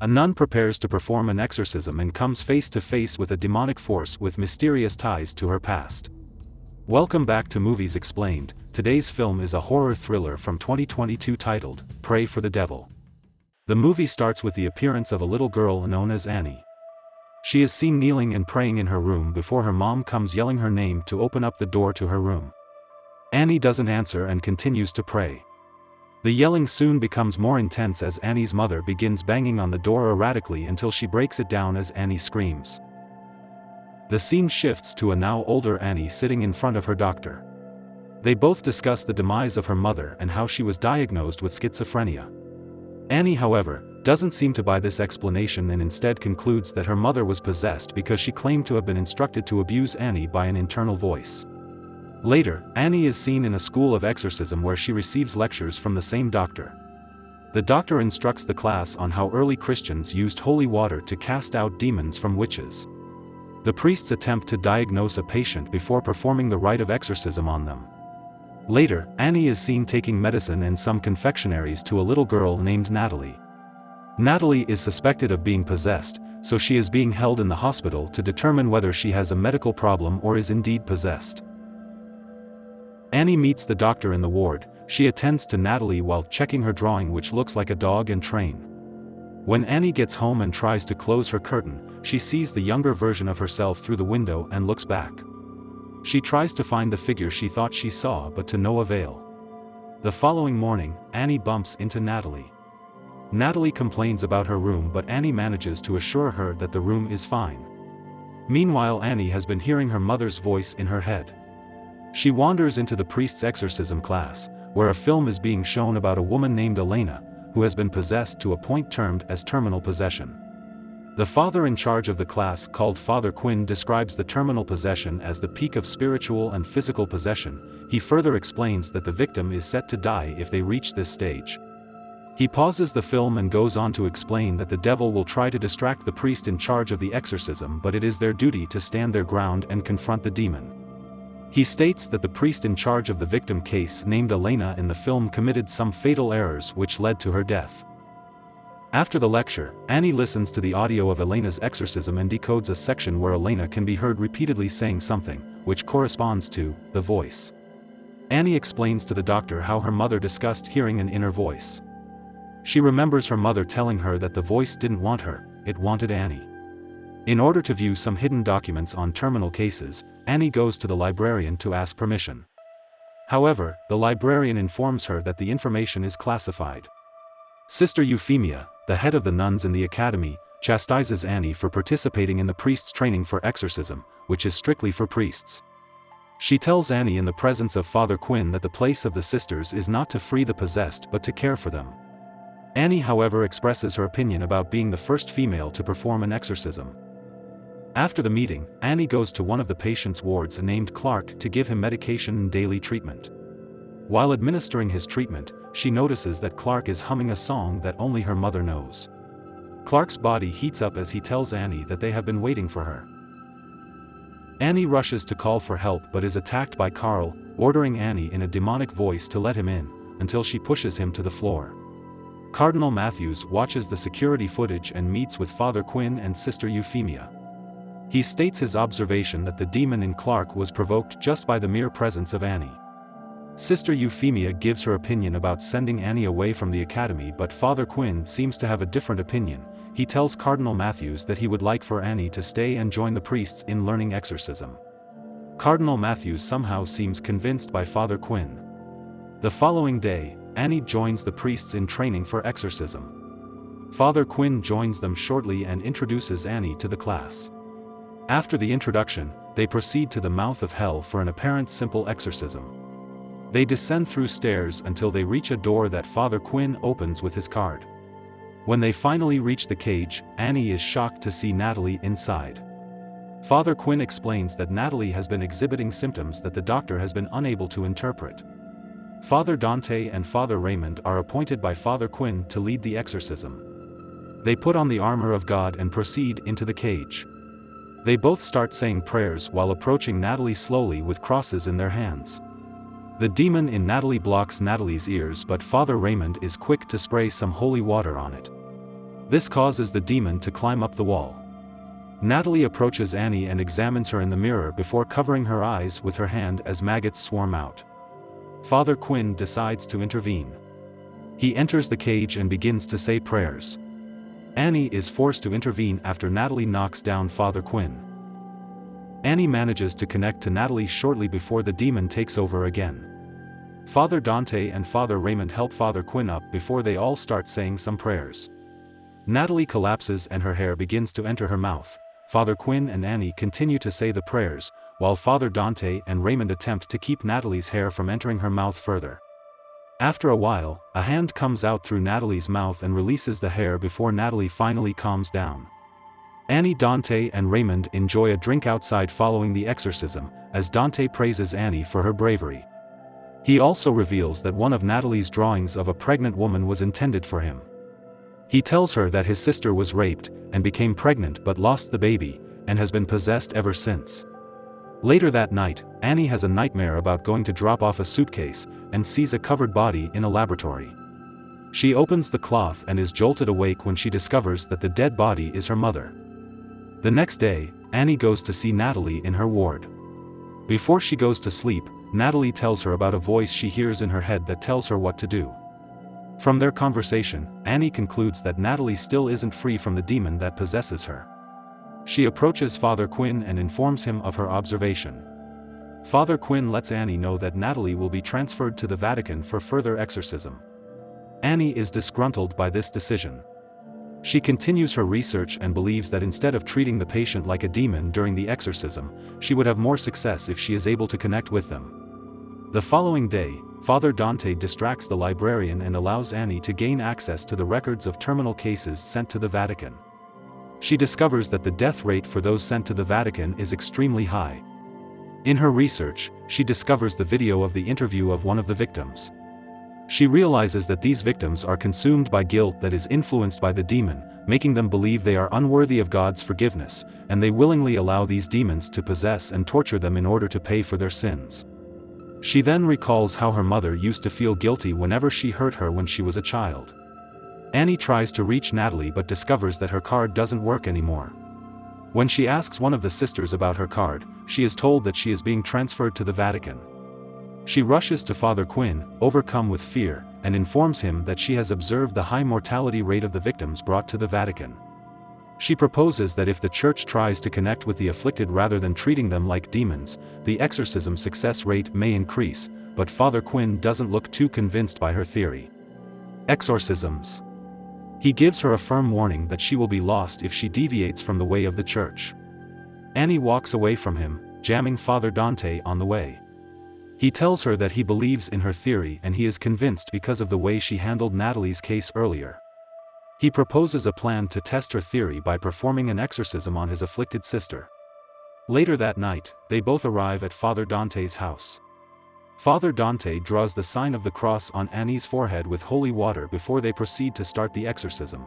A nun prepares to perform an exorcism and comes face to face with a demonic force with mysterious ties to her past. Welcome back to Movies Explained. Today's film is a horror thriller from 2022 titled, Pray for the Devil. The movie starts with the appearance of a little girl known as Annie. She is seen kneeling and praying in her room before her mom comes yelling her name to open up the door to her room. Annie doesn't answer and continues to pray. The yelling soon becomes more intense as Annie's mother begins banging on the door erratically until she breaks it down as Annie screams. The scene shifts to a now older Annie sitting in front of her doctor. They both discuss the demise of her mother and how she was diagnosed with schizophrenia. Annie, however, doesn't seem to buy this explanation and instead concludes that her mother was possessed because she claimed to have been instructed to abuse Annie by an internal voice. Later, Annie is seen in a school of exorcism where she receives lectures from the same doctor. The doctor instructs the class on how early Christians used holy water to cast out demons from witches. The priests attempt to diagnose a patient before performing the rite of exorcism on them. Later, Annie is seen taking medicine and some confectionaries to a little girl named Natalie. Natalie is suspected of being possessed, so she is being held in the hospital to determine whether she has a medical problem or is indeed possessed. Annie meets the doctor in the ward. She attends to Natalie while checking her drawing, which looks like a dog and train. When Annie gets home and tries to close her curtain, she sees the younger version of herself through the window and looks back. She tries to find the figure she thought she saw, but to no avail. The following morning, Annie bumps into Natalie. Natalie complains about her room, but Annie manages to assure her that the room is fine. Meanwhile, Annie has been hearing her mother's voice in her head. She wanders into the priest's exorcism class, where a film is being shown about a woman named Elena, who has been possessed to a point termed as terminal possession. The father in charge of the class, called Father Quinn, describes the terminal possession as the peak of spiritual and physical possession. He further explains that the victim is set to die if they reach this stage. He pauses the film and goes on to explain that the devil will try to distract the priest in charge of the exorcism, but it is their duty to stand their ground and confront the demon. He states that the priest in charge of the victim case named Elena in the film committed some fatal errors which led to her death. After the lecture, Annie listens to the audio of Elena's exorcism and decodes a section where Elena can be heard repeatedly saying something, which corresponds to the voice. Annie explains to the doctor how her mother discussed hearing an inner voice. She remembers her mother telling her that the voice didn't want her, it wanted Annie. In order to view some hidden documents on terminal cases, Annie goes to the librarian to ask permission. However, the librarian informs her that the information is classified. Sister Euphemia, the head of the nuns in the academy, chastises Annie for participating in the priest's training for exorcism, which is strictly for priests. She tells Annie in the presence of Father Quinn that the place of the sisters is not to free the possessed but to care for them. Annie, however, expresses her opinion about being the first female to perform an exorcism. After the meeting, Annie goes to one of the patient's wards named Clark to give him medication and daily treatment. While administering his treatment, she notices that Clark is humming a song that only her mother knows. Clark's body heats up as he tells Annie that they have been waiting for her. Annie rushes to call for help but is attacked by Carl, ordering Annie in a demonic voice to let him in, until she pushes him to the floor. Cardinal Matthews watches the security footage and meets with Father Quinn and Sister Euphemia. He states his observation that the demon in Clark was provoked just by the mere presence of Annie. Sister Euphemia gives her opinion about sending Annie away from the academy, but Father Quinn seems to have a different opinion. He tells Cardinal Matthews that he would like for Annie to stay and join the priests in learning exorcism. Cardinal Matthews somehow seems convinced by Father Quinn. The following day, Annie joins the priests in training for exorcism. Father Quinn joins them shortly and introduces Annie to the class. After the introduction, they proceed to the mouth of hell for an apparent simple exorcism. They descend through stairs until they reach a door that Father Quinn opens with his card. When they finally reach the cage, Annie is shocked to see Natalie inside. Father Quinn explains that Natalie has been exhibiting symptoms that the doctor has been unable to interpret. Father Dante and Father Raymond are appointed by Father Quinn to lead the exorcism. They put on the armor of God and proceed into the cage. They both start saying prayers while approaching Natalie slowly with crosses in their hands. The demon in Natalie blocks Natalie's ears, but Father Raymond is quick to spray some holy water on it. This causes the demon to climb up the wall. Natalie approaches Annie and examines her in the mirror before covering her eyes with her hand as maggots swarm out. Father Quinn decides to intervene. He enters the cage and begins to say prayers. Annie is forced to intervene after Natalie knocks down Father Quinn. Annie manages to connect to Natalie shortly before the demon takes over again. Father Dante and Father Raymond help Father Quinn up before they all start saying some prayers. Natalie collapses and her hair begins to enter her mouth. Father Quinn and Annie continue to say the prayers, while Father Dante and Raymond attempt to keep Natalie's hair from entering her mouth further. After a while, a hand comes out through Natalie's mouth and releases the hair before Natalie finally calms down. Annie, Dante and Raymond enjoy a drink outside following the exorcism, as Dante praises Annie for her bravery. He also reveals that one of Natalie's drawings of a pregnant woman was intended for him. He tells her that his sister was raped, and became pregnant but lost the baby, and has been possessed ever since. Later that night, Annie has a nightmare about going to drop off a suitcase, and sees a covered body in a laboratory. She opens the cloth and is jolted awake when she discovers that the dead body is her mother. The next day, Annie goes to see Natalie in her ward. Before she goes to sleep, Natalie tells her about a voice she hears in her head that tells her what to do. From their conversation, Annie concludes that Natalie still isn't free from the demon that possesses her. She approaches Father Quinn and informs him of her observation. Father Quinn lets Annie know that Natalie will be transferred to the Vatican for further exorcism. Annie is disgruntled by this decision. She continues her research and believes that instead of treating the patient like a demon during the exorcism, she would have more success if she is able to connect with them. The following day, Father Dante distracts the librarian and allows Annie to gain access to the records of terminal cases sent to the Vatican. She discovers that the death rate for those sent to the Vatican is extremely high. In her research, she discovers the video of the interview of one of the victims. She realizes that these victims are consumed by guilt that is influenced by the demon, making them believe they are unworthy of God's forgiveness, and they willingly allow these demons to possess and torture them in order to pay for their sins. She then recalls how her mother used to feel guilty whenever she hurt her when she was a child. Annie tries to reach Natalie but discovers that her card doesn't work anymore. When she asks one of the sisters about her card, she is told that she is being transferred to the Vatican. She rushes to Father Quinn, overcome with fear, and informs him that she has observed the high mortality rate of the victims brought to the Vatican. She proposes that if the Church tries to connect with the afflicted rather than treating them like demons, the exorcism success rate may increase, but Father Quinn doesn't look too convinced by her theory. Exorcisms. He gives her a firm warning that she will be lost if she deviates from the way of the Church. Annie walks away from him, jamming Father Dante on the way. He tells her that he believes in her theory and he is convinced because of the way she handled Natalie's case earlier. He proposes a plan to test her theory by performing an exorcism on his afflicted sister. Later that night, they both arrive at Father Dante's house. Father Dante draws the sign of the cross on Annie's forehead with holy water before they proceed to start the exorcism.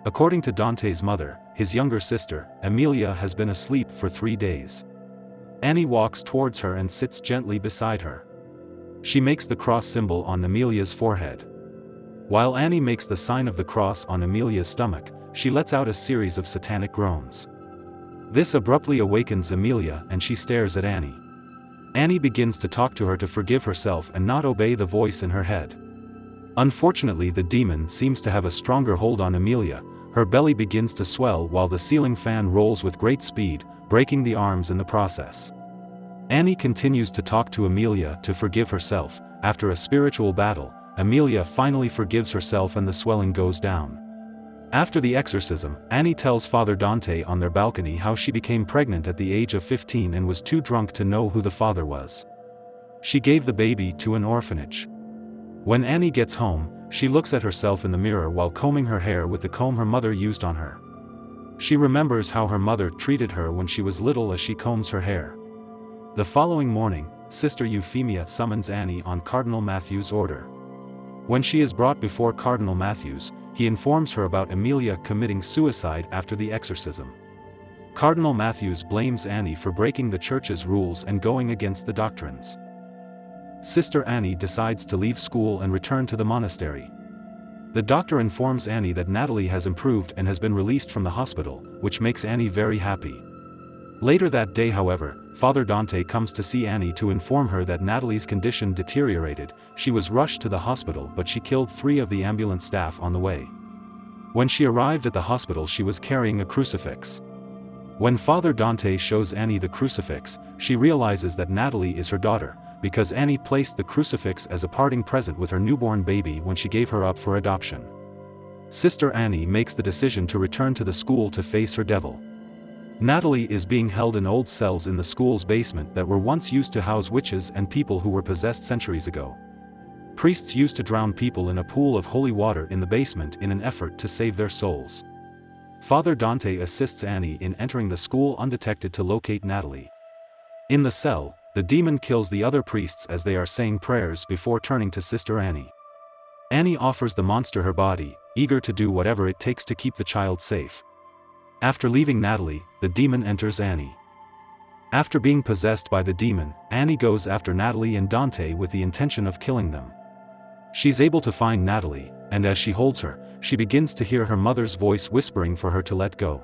According to Dante's mother, his younger sister, Emilia, has been asleep for 3 days. Annie walks towards her and sits gently beside her. She makes the cross symbol on Emilia's forehead. While Annie makes the sign of the cross on Emilia's stomach, she lets out a series of satanic groans. This abruptly awakens Emilia and she stares at Annie. Annie begins to talk to her to forgive herself and not obey the voice in her head. Unfortunately, the demon seems to have a stronger hold on Emilia. Her belly begins to swell while the ceiling fan rolls with great speed, breaking the arms in the process. Annie continues to talk to Emilia to forgive herself. After a spiritual battle, Emilia finally forgives herself and the swelling goes down. After the exorcism, Annie tells Father Dante on their balcony how she became pregnant at the age of 15 and was too drunk to know who the father was. She gave the baby to an orphanage. When Annie gets home, she looks at herself in the mirror while combing her hair with the comb her mother used on her. She remembers how her mother treated her when she was little as she combs her hair. The following morning, Sister Euphemia summons Annie on Cardinal Matthew's order. When she is brought before Cardinal Matthews, he informs her about Emilia committing suicide after the exorcism. Cardinal Matthews blames Annie for breaking the Church's rules and going against the doctrines. Sister Annie decides to leave school and return to the monastery. The doctor informs Annie that Natalie has improved and has been released from the hospital, which makes Annie very happy. Later that day, however, Father Dante comes to see Annie to inform her that Natalie's condition deteriorated. She was rushed to the hospital, but she killed 3 of the ambulance staff on the way. When she arrived at the hospital, she was carrying a crucifix. When Father Dante shows Annie the crucifix, she realizes that Natalie is her daughter, because Annie placed the crucifix as a parting present with her newborn baby when she gave her up for adoption. Sister Annie makes the decision to return to the school to face her devil. Natalie is being held in old cells in the school's basement that were once used to house witches and people who were possessed centuries ago. Priests used to drown people in a pool of holy water in the basement in an effort to save their souls. Father Dante assists Annie in entering the school undetected to locate Natalie. In the cell, the demon kills the other priests as they are saying prayers before turning to Sister Annie. Annie offers the monster her body, eager to do whatever it takes to keep the child safe. After leaving Natalie, the demon enters Annie. After being possessed by the demon, Annie goes after Natalie and Dante with the intention of killing them. She's able to find Natalie, and as she holds her, she begins to hear her mother's voice whispering for her to let go.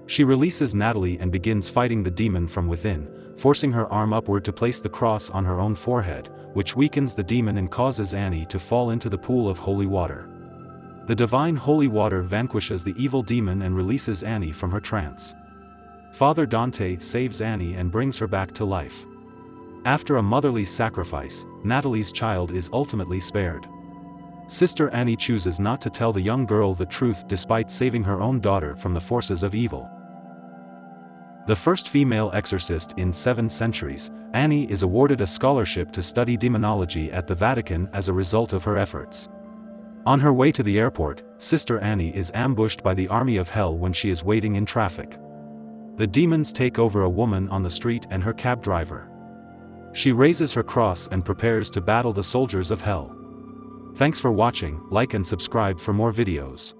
She releases Natalie and begins fighting the demon from within, forcing her arm upward to place the cross on her own forehead, which weakens the demon and causes Annie to fall into the pool of holy water. The divine holy water vanquishes the evil demon and releases Annie from her trance. Father Dante saves Annie and brings her back to life. After a motherly sacrifice, Natalie's child is ultimately spared. Sister Annie chooses not to tell the young girl the truth despite saving her own daughter from the forces of evil. The first female exorcist in 7 centuries, Annie is awarded a scholarship to study demonology at the Vatican as a result of her efforts. On her way to the airport, Sister Annie is ambushed by the army of hell when she is waiting in traffic. The demons take over a woman on the street and her cab driver. She raises her cross and prepares to battle the soldiers of hell. Thanks for watching, like and subscribe for more videos.